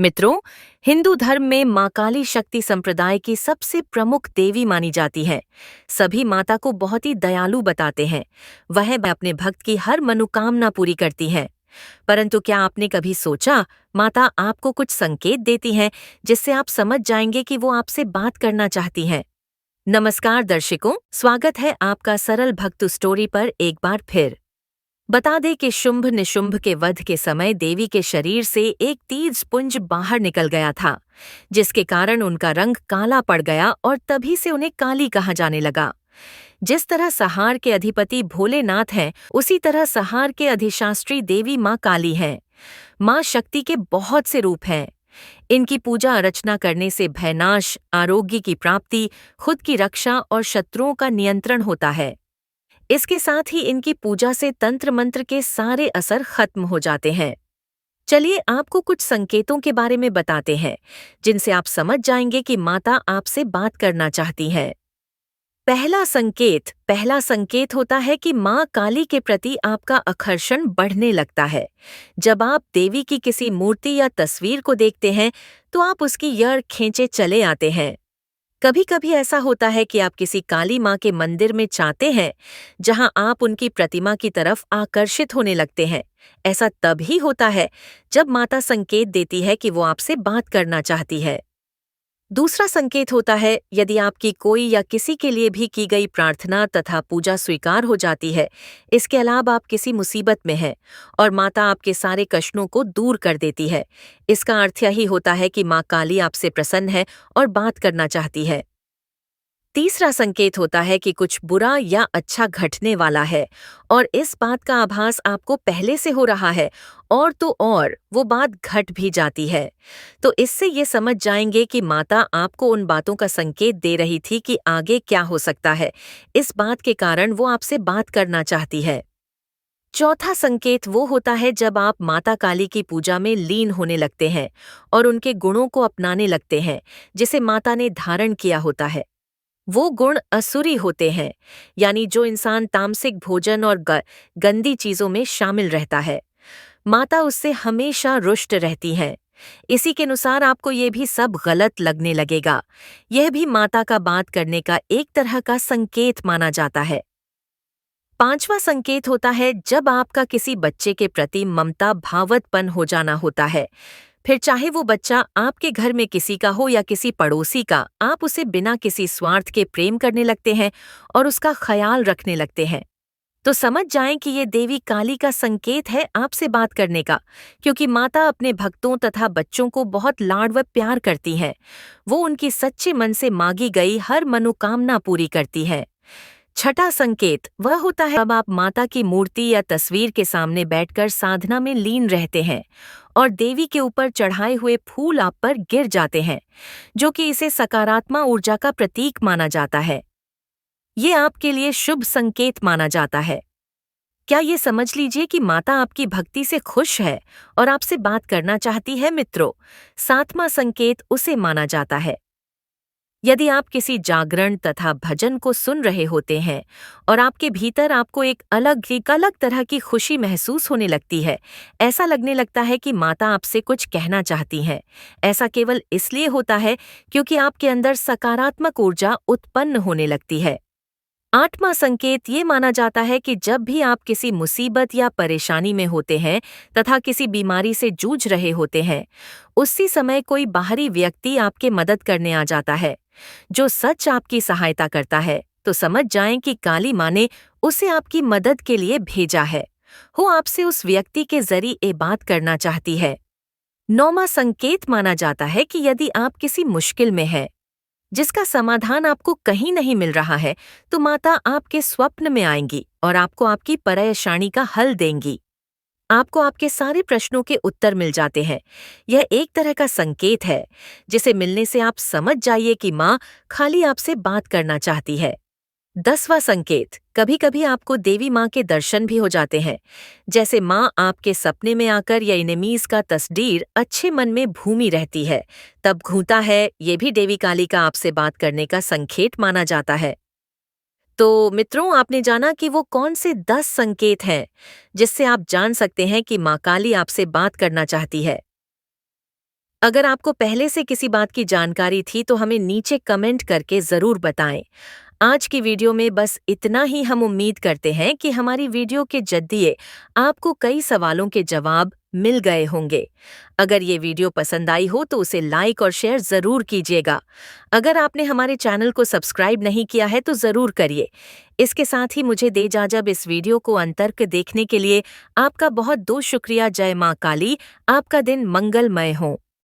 मित्रों, हिंदू धर्म में मां काली शक्ति संप्रदाय की सबसे प्रमुख देवी मानी जाती है। सभी माता को बहुत ही दयालु बताते हैं। वह अपने भक्त की हर मनोकामना पूरी करती हैं। परंतु क्या आपने कभी सोचा, माता आपको कुछ संकेत देती हैं जिससे आप समझ जाएंगे कि वो आपसे बात करना चाहती हैं। नमस्कार दर्शकों, स्वागत है आपका सरल भक्त स्टोरी पर एक बार फिर। बता दें कि शुंभ निशुंभ के वध के समय देवी के शरीर से एक तीर पुंज बाहर निकल गया था, जिसके कारण उनका रंग काला पड़ गया और तभी से उन्हें काली कहा जाने लगा। जिस तरह सहार के अधिपति भोलेनाथ हैं, उसी तरह सहार के अधिशास्त्री देवी मां काली हैं। मां शक्ति के बहुत से रूप हैं। इनकी पूजा अर्चना करने से भयनाश, आरोग्य की प्राप्ति, खुद की रक्षा और शत्रुओं का नियंत्रण होता है। इसके साथ ही इनकी पूजा से तंत्र मंत्र के सारे असर खत्म हो जाते हैं। चलिए आपको कुछ संकेतों के बारे में बताते हैं, जिनसे आप समझ जाएंगे कि माता आपसे बात करना चाहती है। पहला संकेत होता है कि मां काली के प्रति आपका आकर्षण बढ़ने लगता है। जब आप देवी की किसी मूर्ति या तस्वीर को देखते हैं, तो आप उसकी यड़ खींचे चले आते हैं। कभी कभी ऐसा होता है कि आप किसी काली मां के मंदिर में जाते हैं, जहां आप उनकी प्रतिमा की तरफ आकर्षित होने लगते हैं। ऐसा तभी होता है जब माता संकेत देती है कि वो आपसे बात करना चाहती है। दूसरा संकेत होता है यदि आपकी कोई या किसी के लिए भी की गई प्रार्थना तथा पूजा स्वीकार हो जाती है। इसके अलावा आप किसी मुसीबत में हैं और माता आपके सारे कष्टों को दूर कर देती है। इसका अर्थ यही होता है कि मां काली आपसे प्रसन्न है और बात करना चाहती है। तीसरा संकेत होता है कि कुछ बुरा या अच्छा घटने वाला है और इस बात का आभास आपको पहले से हो रहा है, और तो और वो बात घट भी जाती है। तो इससे ये समझ जाएंगे कि माता आपको उन बातों का संकेत दे रही थी कि आगे क्या हो सकता है। इस बात के कारण वो आपसे बात करना चाहती है। चौथा संकेत वो होता है जब आप माता काली की पूजा में लीन होने लगते हैं और उनके गुणों को अपनाने लगते हैं, जिसे माता ने धारण किया होता है। वो गुण असुरी होते हैं, यानी जो इंसान तामसिक भोजन और गंदी चीजों में शामिल रहता है। माता उससे हमेशा रुष्ट रहती हैं। इसी के अनुसार आपको ये भी सब गलत लगने लगेगा। यह भी माता का बात करने का एक तरह का संकेत माना जाता है। पांचवा संकेत होता है जब आपका किसी बच्चे के प्रति ममता भावतपन हो जाना होता है। फिर चाहे वो बच्चा आपके घर में किसी का हो या किसी पड़ोसी का, आप उसे बिना किसी स्वार्थ के प्रेम करने लगते हैं और उसका ख्याल रखने लगते हैं। तो समझ जाएं कि ये देवी काली का संकेत है आपसे बात करने का, क्योंकि माता अपने भक्तों तथा बच्चों को बहुत लाड व प्यार करती हैं। वो उनकी सच्चे मन से मांगी गई हर मनोकामना पूरी करती है। छठा संकेत वह होता है जब आप माता की मूर्ति या तस्वीर के सामने बैठकर साधना में लीन रहते हैं और देवी के ऊपर चढ़ाए हुए फूल आप पर गिर जाते हैं, जो कि इसे सकारात्मक ऊर्जा का प्रतीक माना जाता है। ये आपके लिए शुभ संकेत माना जाता है। क्या ये समझ लीजिए कि माता आपकी भक्ति से खुश है और आपसे बात करना चाहती है मित्रों। सातवां संकेत उसे माना जाता है यदि आप किसी जागरण तथा भजन को सुन रहे होते हैं और आपके भीतर आपको एक अलग तरह की खुशी महसूस होने लगती है। ऐसा लगने लगता है कि माता आपसे कुछ कहना चाहती हैं। ऐसा केवल इसलिए होता है क्योंकि आपके अंदर सकारात्मक ऊर्जा उत्पन्न होने लगती है। आठवां संकेत ये माना जाता है कि जब भी आप किसी मुसीबत या परेशानी में होते हैं तथा किसी बीमारी से जूझ रहे होते हैं, उसी समय कोई बाहरी व्यक्ति आपके मदद करने आ जाता है, जो सच आपकी सहायता करता है। तो समझ जाएं कि काली माँ ने उसे आपकी मदद के लिए भेजा है। वो आपसे उस व्यक्ति के जरिए बात करना चाहती है। नौवां संकेत माना जाता है कि यदि आप किसी मुश्किल में हैं, जिसका समाधान आपको कहीं नहीं मिल रहा है, तो माता आपके स्वप्न में आएंगी और आपको आपकी परेशानी का हल देंगी। आपको आपके सारे प्रश्नों के उत्तर मिल जाते हैं। यह एक तरह का संकेत है जिसे मिलने से आप समझ जाइए कि माँ खाली आपसे बात करना चाहती है। 10वां संकेत कभी कभी आपको देवी माँ के दर्शन भी हो जाते हैं, जैसे माँ आपके सपने में आकर या एनिमीज का तस्वीर अच्छे मन में भूमि रहती है तब घूमता है। ये भी देवी काली का आपसे बात करने का संकेत माना जाता है। तो मित्रों, आपने जाना कि वो कौन से 10 संकेत हैं जिससे आप जान सकते हैं कि माँ काली आपसे बात करना चाहती है। अगर आपको पहले से किसी बात की जानकारी थी तो हमें नीचे कमेंट करके ज़रूर बताएं। आज की वीडियो में बस इतना ही। हम उम्मीद करते हैं कि हमारी वीडियो के जरिए आपको कई सवालों के जवाब मिल गए होंगे। अगर ये वीडियो पसंद आई हो तो उसे लाइक और शेयर ज़रूर कीजिएगा। अगर आपने हमारे चैनल को सब्सक्राइब नहीं किया है तो ज़रूर करिए। इसके साथ ही मुझे दे इजाज़त। इस वीडियो को अंत तक देखने के लिए आपका बहुत शुक्रिया। जय माँ काली। आपका दिन मंगलमय हो।